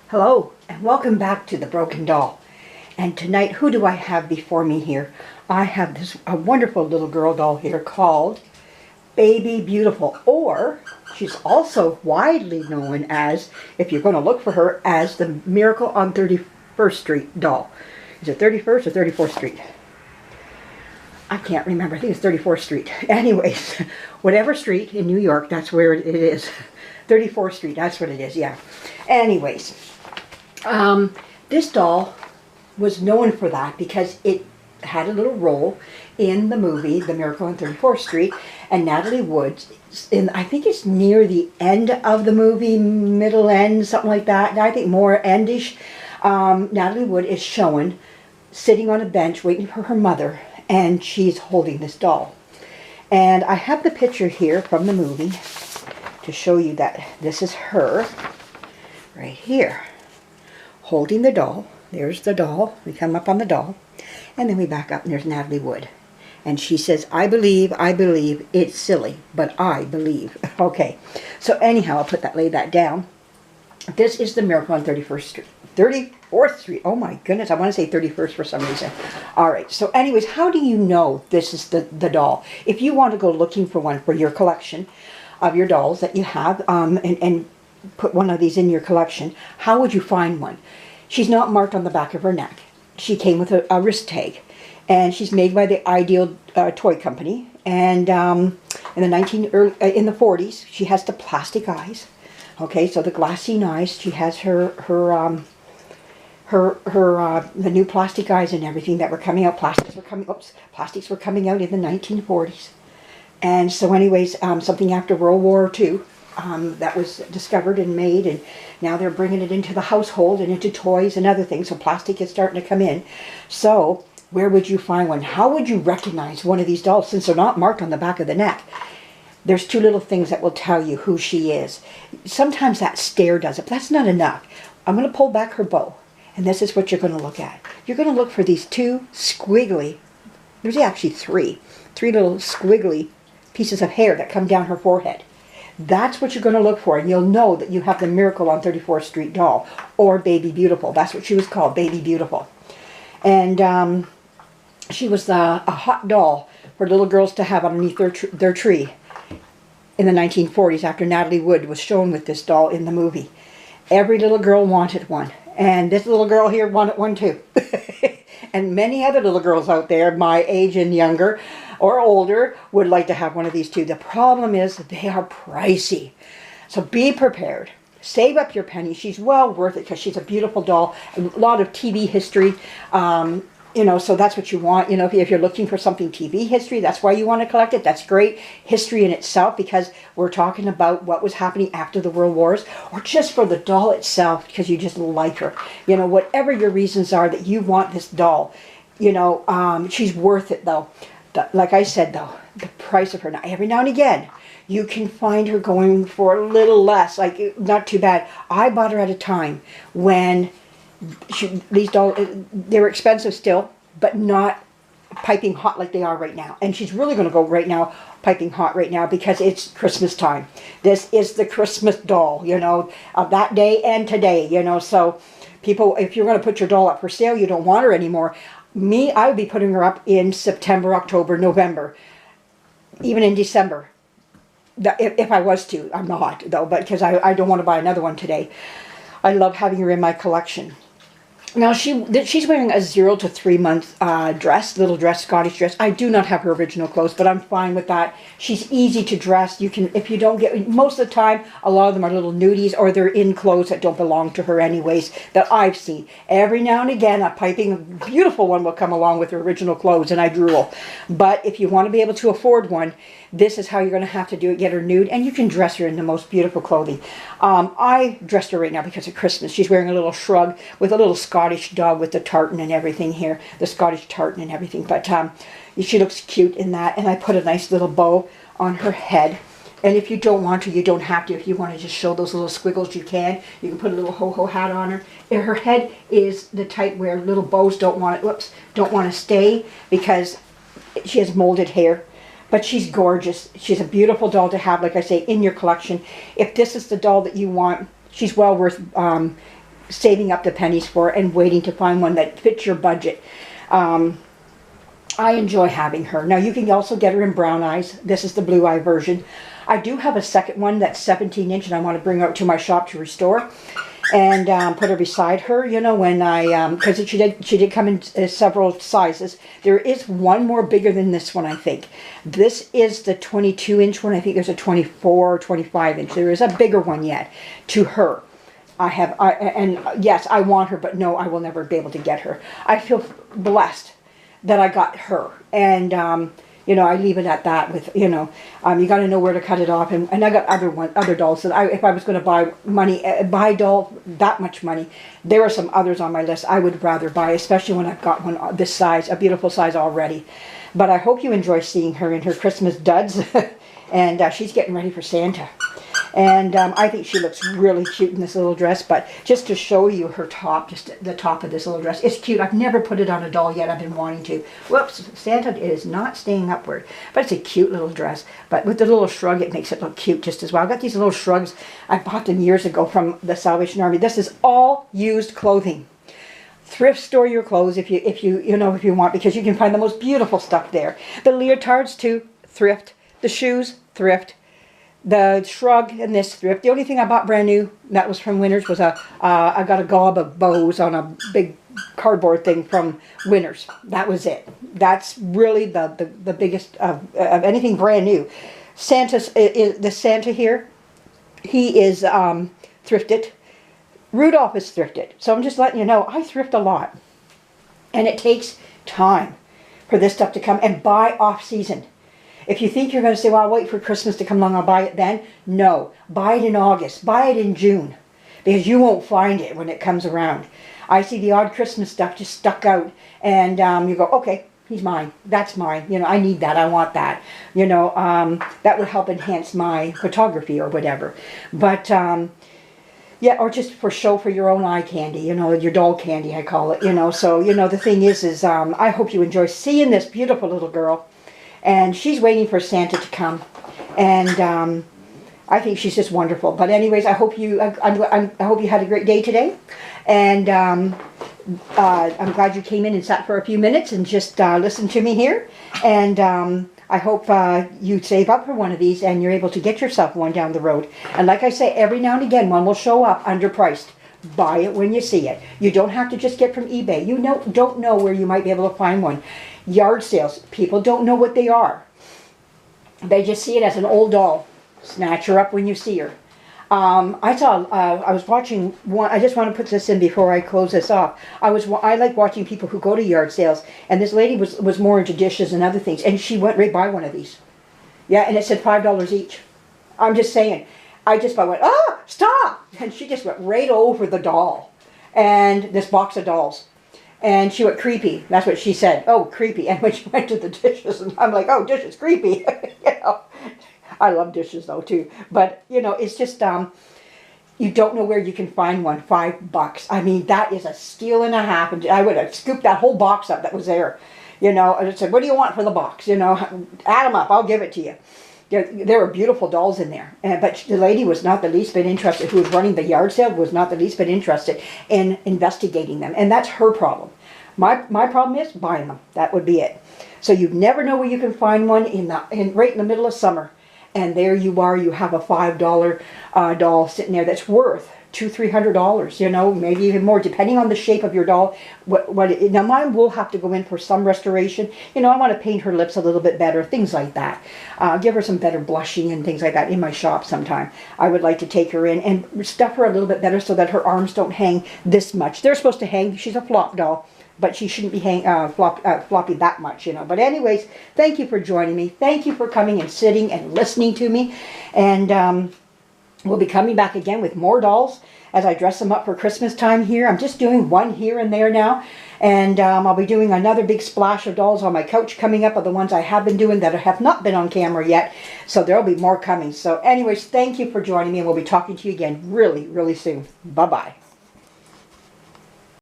Hello, and welcome back to The Broken Doll. And tonight, who do I have before me here? I have this a wonderful little girl doll here called Baby Beautiful, or she's also widely known as, if you're going to look for her, as the Miracle on 31st Street doll. Is it 31st or 34th Street? I can't remember. I think it's 34th Street. Anyways, whatever street in New York, that's where it is. 34th Street, that's what it is, yeah. Anyways, this doll was known for that because it had a little role in the movie The Miracle on 34th Street, and Natalie Wood, I think it's near the end of the movie, middle end, something like that. I think more endish. Natalie Wood is shown sitting on a bench waiting for her mother, and she's holding this doll. And I have the picture here from the movie to show you that this is her right here holding the doll. There's the doll. We come up on the doll, and then we back up, and there's Natalie Wood. And she says, I believe, it's silly, but I believe. Okay, so anyhow, I'll lay that down. This is the Miracle on 31st Street. 34th Street. Oh my goodness, I want to say 31st for some reason. All right, so anyways, how do you know this is the doll? If you want to go looking for one for your collection of your dolls that you have, and put one of these in your collection, how would you find one? She's not marked on the back of her neck. She came with a wrist tag, and she's made by the Ideal Toy Company. And in the 40s, she has the plastic eyes. Okay, so the glassine eyes. She has the new plastic eyes and everything that were coming out. Plastics were coming out in the 1940s. And so anyways, something after World War II that was discovered and made, and now they're bringing it into the household and into toys and other things, so plastic is starting to come in. So where would you find one? How would you recognize one of these dolls since they're not marked on the back of the neck? There's two little things that will tell you who she is. Sometimes that stare does it, but that's not enough. I'm going to pull back her bow, and this is what you're going to look at. You're going to look for these two squiggly, there's actually three little squiggly pieces of hair that come down her forehead. That's what you're going to look for, and you'll know that you have the Miracle on 34th Street doll, or Baby Beautiful. That's what she was called, Baby Beautiful. And she was a hot doll for little girls to have underneath their tree in the 1940s, after Natalie Wood was shown with this doll in the movie. Every little girl wanted one, and this little girl here wanted one too. And many other little girls out there, my age and younger, or older, would like to have one of these too. The problem is that they are pricey. So be prepared. Save up your penny. She's well worth it because she's a beautiful doll. A lot of TV history. So that's what you want. If you're looking for something TV history, that's why you want to collect it. That's great history in itself, because we're talking about what was happening after the World Wars, or just for the doll itself because you just like her. Whatever your reasons are that you want this doll, she's worth it though. Like I said though, the price of her. Now, every now and again, you can find her going for a little less, like not too bad. I bought her at a time when these dolls, they were expensive still, but not piping hot like they are right now. And she's really going to go right now, piping hot right now, because it's Christmas time. This is the Christmas doll, of that day and today, So people, if you're going to put your doll up for sale, you don't want her anymore. I would be putting her up in September, October, November, even in December. If I was to. I'm not, though, but because I don't want to buy another one today. I love having her in my collection. Now, she's wearing a 0 to 3 month little dress, Scottish dress. I do not have her original clothes, but I'm fine with that. She's easy to dress. You can, if you don't get, most of the time, a lot of them are little nudies, or they're in clothes that don't belong to her anyways, that I've seen. Every now and again, a piping, beautiful one will come along with her original clothes, and I drool. But if you want to be able to afford one, this is how you're going to have to do it. Get her nude, and you can dress her in the most beautiful clothing. I dressed her right now because of Christmas. She's wearing a little shrug with a little Scottish dog with the tartan and everything here, the Scottish tartan and everything. But she looks cute in that, and I put a nice little bow on her head. And if you don't want to, you don't have to. If you want to just show those little squiggles, you can. You can put a little ho-ho hat on her. And her head is the type where little bows don't want to stay, because she has molded hair. But she's gorgeous. She's a beautiful doll to have, like I say, in your collection. If this is the doll that you want, she's well worth saving up the pennies for and waiting to find one that fits your budget. I enjoy having her. Now you can also get her in brown eyes. This is the blue eye version. I do have a second one that's 17 inch and I want to bring her out to my shop to restore and put her beside her, you know, when I, because she did come in several sizes. There is one more bigger than this one, I think. This is the 22 inch one. I think there's a 24 or 25 inch. There is a bigger one yet to her. And yes, I want her, but no, I will never be able to get her. I feel blessed that I got her. And, you know, I leave it at that with, you know, you got to know where to cut it off. And I got other dolls that if I was going to buy a doll that much money, there are some others on my list I would rather buy, especially when I've got one this size, a beautiful size already. But I hope you enjoy seeing her in her Christmas duds. And she's getting ready for Santa. And I think she looks really cute in this little dress. But just to show you her top, just the top of this little dress. It's cute. I've never put it on a doll yet. I've been wanting to. Whoops, Santa is not staying upward. But it's a cute little dress. But with the little shrug, it makes it look cute just as well. I got these little shrugs. I bought them years ago from the Salvation Army. This is all used clothing. Thrift store your clothes if you want, because you can find the most beautiful stuff there. The leotards too, thrift. The shoes, thrift. The shrug and this thrift. The only thing I bought brand new, that was from Winners, was I got a gob of bows on a big cardboard thing from Winners. That was it. That's really the biggest of anything brand new. The Santa here, he is thrifted. Rudolph is thrifted. So I'm just letting you know, I thrift a lot. And it takes time for this stuff to come, and buy off season. If you think you're going to say, well, I'll wait for Christmas to come along, I'll buy it then. No. Buy it in August. Buy it in June. Because you won't find it when it comes around. I see the odd Christmas stuff just stuck out. And you go, okay, he's mine. That's mine. You know, I need that. I want that. You know, that would help enhance my photography or whatever. But, yeah, or just for show for your own eye candy. You know, your doll candy, I call it. You know, so, you know, the thing is I hope you enjoy seeing this beautiful little girl. And she's waiting for Santa to come, and I think she's just wonderful. But anyways, I hope you had a great day today, and I'm glad you came in and sat for a few minutes and just listened to me here. And I hope you save up for one of these and you're able to get yourself one down the road. And like I say, every now and again, one will show up underpriced. Buy it when you see it. You don't have to just get from eBay. You don't know where you might be able to find one. Yard sales, people don't know what they are. They just see it as an old doll. Snatch her up when you see her. I was watching one. I just want to put this in before I close this off. I like watching people who go to yard sales, and this lady was more into dishes and other things, and she went right by one of these. Yeah, and it said $5 each. I'm just saying. I just went, oh, stop! And she just went right over the doll, and this box of dolls. And she went, creepy. That's what she said. Oh, creepy. And when she went to the dishes, and I'm like, oh, dishes, creepy. You know, I love dishes though too. But you know, it's just you don't know where you can find one. $5. I mean, that is a steal and a half. And I would have scooped that whole box up that was there. You know, and I said, what do you want for the box? You know, add them up. I'll give it to you. There were beautiful dolls in there, but the lady was not the least bit interested, who was running the yard sale, was not the least bit interested in investigating them. And that's her problem. My problem is buying them. That would be it. So you never know where you can find one right in the middle of summer. And there you are, you have a $5 doll sitting there that's worth $200-300, you know, maybe even more, depending on the shape of your doll. Now mine will have to go in for some restoration. You know, I want to paint her lips a little bit better, things like that. Give her some better blushing and things like that in my shop sometime. I would like to take her in and stuff her a little bit better so that her arms don't hang this much. They're supposed to hang. She's a flop doll, but she shouldn't be floppy that much, you know. But anyways, thank you for joining me. Thank you for coming and sitting and listening to me. And we'll be coming back again with more dolls as I dress them up for Christmas time here. I'm just doing one here and there now. And I'll be doing another big splash of dolls on my couch coming up, of the ones I have been doing that have not been on camera yet. So there'll be more coming. So anyways, thank you for joining me, and we'll be talking to you again really, really soon. Bye-bye.